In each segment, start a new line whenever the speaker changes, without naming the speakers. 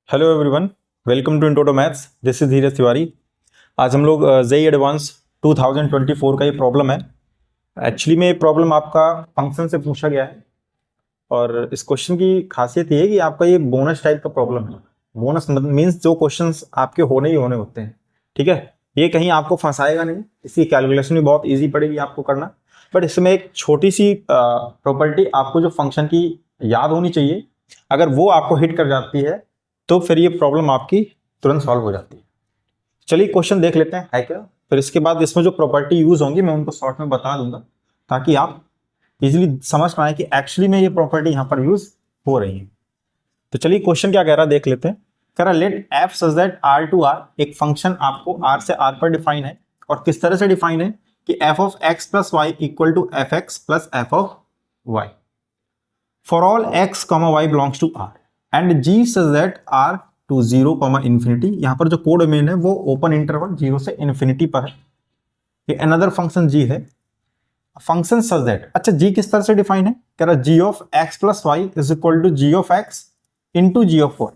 Hello everyone, welcome to intro maths. This is Dheeraj Tiwari. आज हम लोग जेईई एडवांस 2024 का ये प्रॉब्लम है। एक्चुअली में ये प्रॉब्लम आपका फंक्शन से पूछा गया है और इस क्वेश्चन की खासियत ये है कि आपका ये बोनस टाइप का प्रॉब्लम है। बोनस मीन्स जो क्वेश्चंस आपके होने ही होने होते हैं, ठीक है। ये कहीं आपको फंसाएगा नहीं, इसकी कैलकुलेशन भी बहुत ईजी पड़ेगी आपको करना। बट इसमें एक छोटी सी प्रॉपर्टी आपको जो फंक्शन की याद होनी चाहिए, अगर वो आपको हिट कर जाती है तो फिर ये प्रॉब्लम आपकी तुरंत सॉल्व हो जाती है। चलिए क्वेश्चन देख लेते हैं है क्या, फिर इसके बाद इसमें जो प्रॉपर्टी यूज होंगी मैं उनको शॉर्ट में बता दूंगा ताकि आप इजीली समझ पाए कि एक्चुअली में ये प्रॉपर्टी यहाँ पर यूज हो रही है। तो चलिए क्वेश्चन क्या कह रहा है देख लेते हैं। कह रहा let f such that r to r, एक फंक्शन आपको आर से आर पर डिफाइन है और किस तरह से डिफाइन है कि f of x plus Y equal to f x plus f of y for all x comma Y belongs to r and g such that r to 0 comma infinity. यहां पर जो कोड डोमेन है वो open interval 0 से infinity पर है। ये another function जी है। फंक्शन सच दैट, अच्छा जी किस तरह से डिफाइन है, कह रहा G of x plus Y is equal to G of x into G of Y,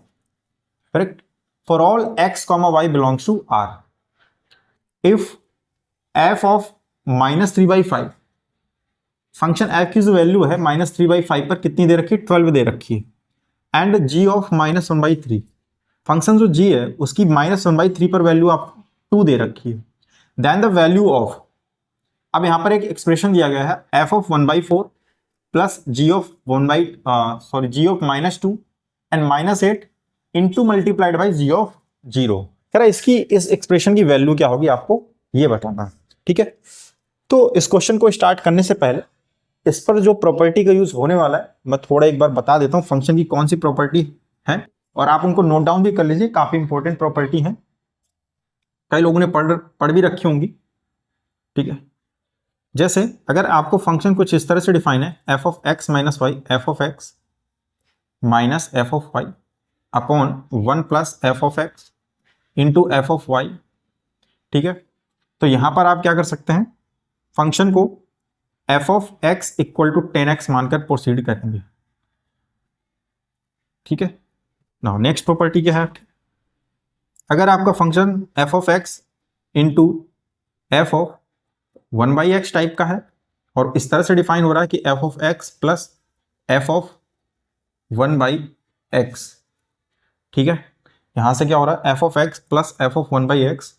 correct, for all x comma Y belongs to R if F of -3/5, function F की जो value है -3/5 पर कितनी दे रखी है, 12 दे रखी है, एंड जी ऑफ -1/3, फंक्शन जो जी है उसकी -1/3 पर वैल्यू आप 2 दे रखी है, देन द वैल्यू ऑफ, अब यहां पर एक एक्सप्रेशन दिया गया है f of 1/4 plus g of g of -2 and -8 into multiplied by g of 0। कह रहा इसकी इस एक्सप्रेशन की वैल्यू क्या होगी आपको ये बताना, ठीक है। तो इस क्वेश्चन को स्टार्ट करने से पहले इस पर जो प्रॉपर्टी का यूज होने वाला है मैं थोड़ा एक बार बता देता हूं फंक्शन की कौन सी प्रॉपर्टी है और आप उनको नोट डाउन भी कर लीजिए, काफी इंपॉर्टेंट प्रॉपर्टी है, कई लोगों ने पढ़ भी रखी होंगी, ठीक है। जैसे अगर आपको फंक्शन कुछ इस तरह से डिफाइन है f of x minus y, f of x minus f of y upon 1 plus f of x into f of y, ठीक है। तो यहां पर आप क्या कर सकते हैं, फंक्शन को f of x equal to 10x मानकर प्रोसीड करेंगे, ठीक है। नाउ नेक्स्ट प्रॉपर्टी क्या है, अगर आपका function F of x into f of 1/x type का है और इस तरह से डिफाइन हो रहा है कि f of x plus f of 1/x, ठीक है। यहां से क्या हो रहा है f of x plus f of 1/x,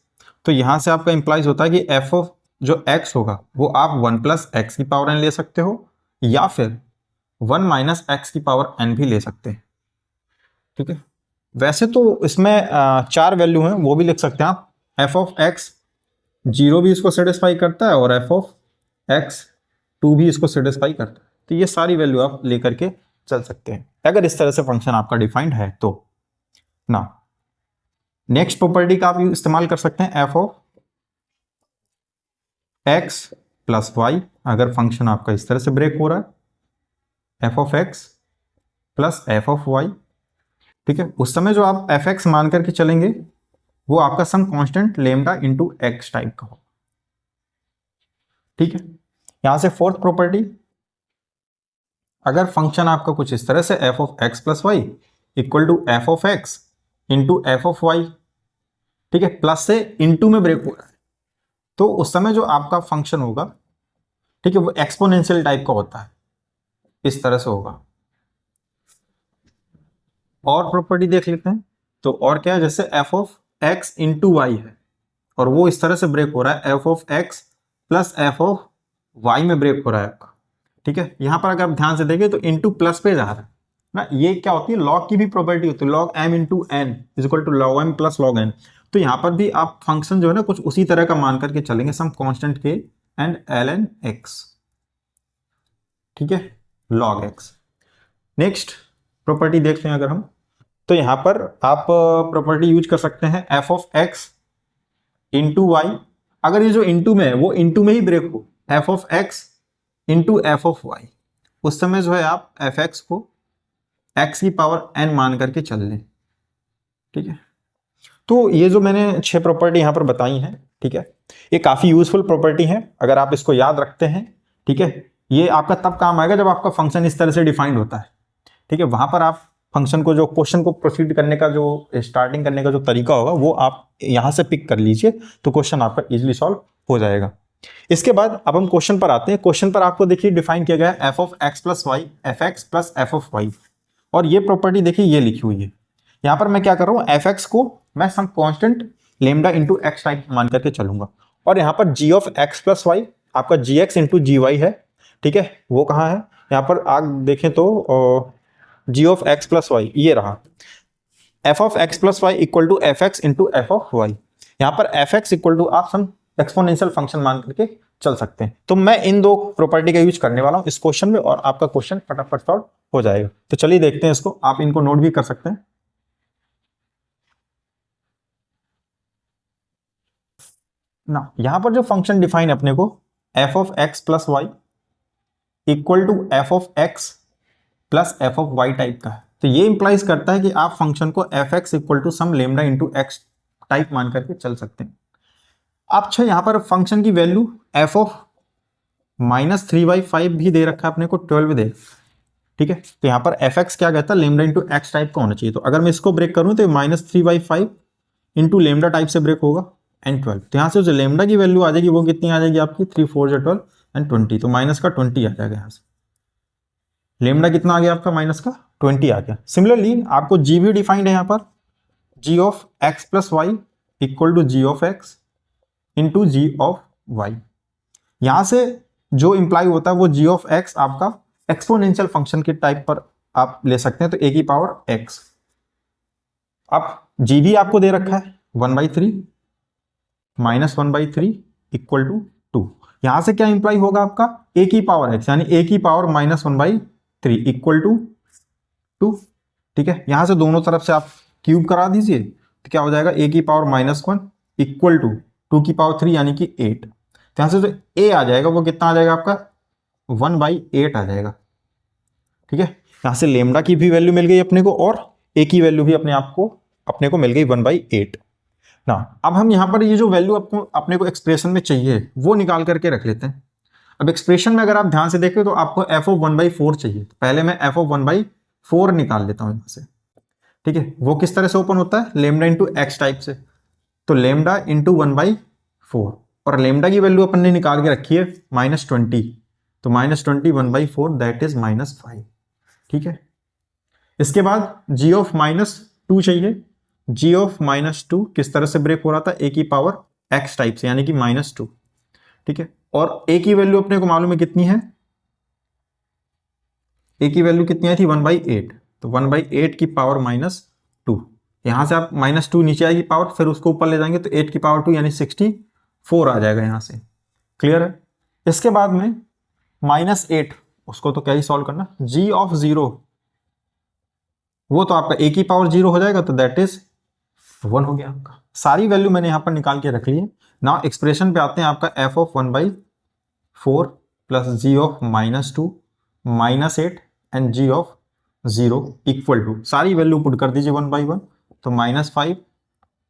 तो यहां से आपका इंप्लाइज होता है कि एफ ऑफ जो x होगा वो आप 1 प्लस एक्स की पावर n ले सकते हो या फिर 1 माइनस एक्स की पावर n भी ले सकते हैं, ठीक है। वैसे तो इसमें 4 वैल्यू हैं, वो भी लिख सकते हैं आप, एफ ऑफ एक्स 0 भी इसको सेटिस्फाई करता है और एफ ऑफ एक्स 2 भी इसको सेटिस्फाई करता है, तो ये सारी वैल्यू आप लेकर के चल सकते हैं अगर इस तरह से फंक्शन आपका डिफाइंड है तो। ना नेक्स्ट प्रॉपर्टी का आप इस्तेमाल कर सकते हैं f of x plus y, अगर फंक्शन आपका इस तरह से ब्रेक हो रहा है f of x plus f of y, ठीक है, उस समय जो आप एफ एक्स मान करके चलेंगे वो आपका some constant lambda into x type का हो, ठीक है। यहां से फोर्थ प्रॉपर्टी, अगर फंक्शन आपका कुछ इस तरह से f of x plus Y equal to f of x into f of y, ठीक है, प्लस से इंटू में ब्रेक हो रहा है तो उस समय जो आपका फंक्शन होगा, ठीक है, वो एक्सपोनेंशियल टाइप का होता है, इस तरह से होगा। और प्रॉपर्टी देख लेते हैं, तो और क्या है, जैसे f of x into y है और वो इस तरह से ब्रेक हो रहा है f of x plus f of y में ब्रेक हो रहा है आपका, ठीक है। यहां पर अगर आप ध्यान से देखें तो इंटू प्लस पे जा रहा है ना, ये क्या होती है लॉग की भी प्रॉपर्टी होती है, log m into n is equal to log m plus log n, तो यहां पर भी आप फंक्शन जो है ना कुछ उसी तरह का मान करके चलेंगे, सम कांस्टेंट के एंड एल एन एक्स, ठीक है, लॉग एक्स। नेक्स्ट प्रॉपर्टी देखते हैं अगर हम, तो यहां पर आप प्रॉपर्टी यूज कर सकते हैं f of x into y, अगर ये जो इंटू में है वो इंटू में ही ब्रेक हो, f of x into f of y, उस समय जो है आप एफ एक्स को एक्स की पावर एन मान करके चल लें, ठीक है। तो ये जो मैंने 6 प्रॉपर्टी यहां पर बताई हैं, ठीक है, ये काफी यूजफुल प्रॉपर्टी है अगर आप इसको याद रखते हैं, ठीक है। ये आपका तब काम आएगा जब आपका फंक्शन इस तरह से डिफाइंड होता है, ठीक है, वहां पर आप फंक्शन को, जो क्वेश्चन को प्रोसीड करने का, जो स्टार्टिंग करने का जो तरीका होगा वो आप यहाँ से पिक कर लीजिए, तो क्वेश्चन आपका इजीली सॉल्व हो जाएगा। इसके बाद अब हम क्वेश्चन पर आते हैं। क्वेश्चन पर आपको देखिए डिफाइन किया गया है f of x plus y, f x plus f of y, और ये प्रॉपर्टी देखिए ये लिखी हुई है। यहाँ पर मैं क्या कर रहा हूँ, एफ एक्स को मैं some constant lambda into x type मान करके चलूंगा, और यहाँ पर जी ऑफ एक्स प्लस वाई आपका g x into g y है, ठीक है, वो कहाँ है, यहाँ पर आप देखें तो g of x plus y ये रहा, f of x plus Y equal to f x into f of y. यहाँ पर एफ एक्स इक्वल टू आप सम एक्सपोनेंशियल फंक्शन मान करके चल सकते हैं। तो मैं इन दो प्रॉपर्टी का यूज करने वाला हूं इस क्वेश्चन में, और आपका क्वेश्चन फटाफट सॉल्व हो जाएगा। तो चलिए देखते हैं इसको, आप इनको नोट भी कर सकते हैं ना। यहां पर जो फंक्शन डिफाइन है अपने को, f of x plus Y equal to f of x plus f of y type का है। तो ये इंप्लाइज करता है कि आप फंक्शन को f x equal to some lambda into x type मान करके चल सकते हैं। अच्छा, यहां पर फंक्शन की वैल्यू एफ ऑफ माइनस 3/5 भी दे रखा है अपने को, 12 दे, ठीक है। तो यहां पर एफ एक्स क्या कहता है, लेमडा इंटू एक्स टाइप का होना चाहिए। तो अगर मैं इसको ब्रेक करूं तो -3/5 इंटू लेमडा टाइप से ब्रेक होगा एंड 12। तो यहां से जो लेमडा की वैल्यू आ जाएगी वो कितनी आ जाएगी आपकी, 3 4 12 एंड 20, तो माइनस का 20 आ जाएगा। यहां से लेमडा कितना आ गया आपका, माइनस का 20 आ गया। सिमिलरली आपको जी भी डिफाइंड है यहाँ पर, जी of x plus Y equal to G of x into G of Y. यहां से जो इंप्लाई होता है वो जी ऑफ एक्स आपका एक्सपोनेंशियल फंक्शन के टाइप पर आप ले सकते हैं, तो ए की पावर एक्स। अब जी भी आपको दे रखा है 1/3 माइनस 1/3 इक्वल टू 2। यहां से क्या इंप्लाई होगा आपका, ए की पावर एक्स यानी ए की पावर -1/3 इक्वल टू 2, ठीक है। यहां से दोनों तरफ से आप क्यूब करा दीजिए, तो क्या हो जाएगा, ए की पावर -1 इक्वल टू 2 की पावर 3 यानी कि 8। तो यहां से जो ए आ जाएगा वो कितना आ जाएगा आपका, 1/8 आ जाएगा, ठीक है। यहां से लेमडा की भी वैल्यू मिल गई अपने को, और ए की वैल्यू भी अपने को मिल गई 1/8 ना। अब हम यहां पर ये जो वैल्यू अपने को एक्सप्रेशन में चाहिए वो निकाल करके रख लेते हैं। अब एक्सप्रेशन में अगर आप ध्यान से देखें तो आपको एफ ऑफ 1/4 चाहिए, तो पहले मैं एफ ऑफ 1/4 निकाल लेता हूं यहां से, ठीक है। वो किस तरह से ओपन होता है, लेमडा इंटू एक्स टाइप से, तो लेमडा इंटू 1/4, और लेमडा की वैल्यू अपन ने निकाल के रखी है -20, तो -20 1/4 दैट इज -5, ठीक है। इसके बाद जी ऑफ -2 चाहिए। जी ऑफ -2 किस तरह से ब्रेक हो रहा था, ए की पावर एक्स टाइप से यानी कि -2, ठीक है। और ए की वैल्यू अपने को मालूम है कितनी है, ए की वैल्यू कितनी आई थी 1/8, तो 1/8 की पावर -2, यहां से आप -2 नीचे आएगी पावर, फिर उसको ऊपर ले जाएंगे तो 8 की पावर 2 यानी 64 आ जाएगा यहां से, क्लियर है। इसके बाद में -8, उसको तो क्या ही सॉल्व करना, जी ऑफ 0 वो तो आपका ए की पावर 0 हो जाएगा, तो दैट इज 1 हो गया आपका। सारी वैल्यू मैंने यहां पर निकाल के रख ली है। नाउ एक्सप्रेशन पे आते हैं, आपका f of 1/4 plus g of -2 -8 and g of 0 equal to, सारी वैल्यू पुट कर दीजिए 1 बाई 1, तो -5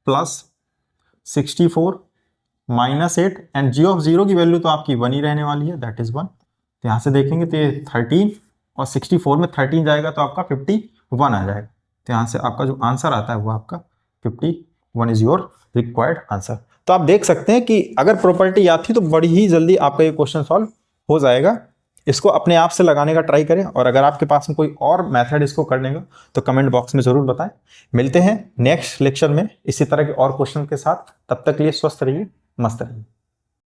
प्लस 64 -8 एंड जी ऑफ 0 की वैल्यू तो आपकी 1 ही रहने वाली है, दैट इज 1। तो यहां से देखेंगे तो ये 13 और 64 में 13 जाएगा तो आपका 51 आ जाएगा। तो यहां से आपका जो आंसर आता है वो आपका 51 इज योर रिक्वायर्ड आंसर। तो आप देख सकते हैं कि अगर प्रॉपर्टी याद थी तो बड़ी ही जल्दी आपका ये क्वेश्चन सॉल्व हो जाएगा। इसको अपने आप से लगाने का ट्राई करें, और अगर आपके पास में कोई और मेथड इसको करने का तो कमेंट बॉक्स में जरूर बताएं। मिलते हैं नेक्स्ट लेक्चर में इसी तरह के और क्वेश्चन के साथ, तब तक के लिए स्वस्थ रहिए, मस्त रहिए।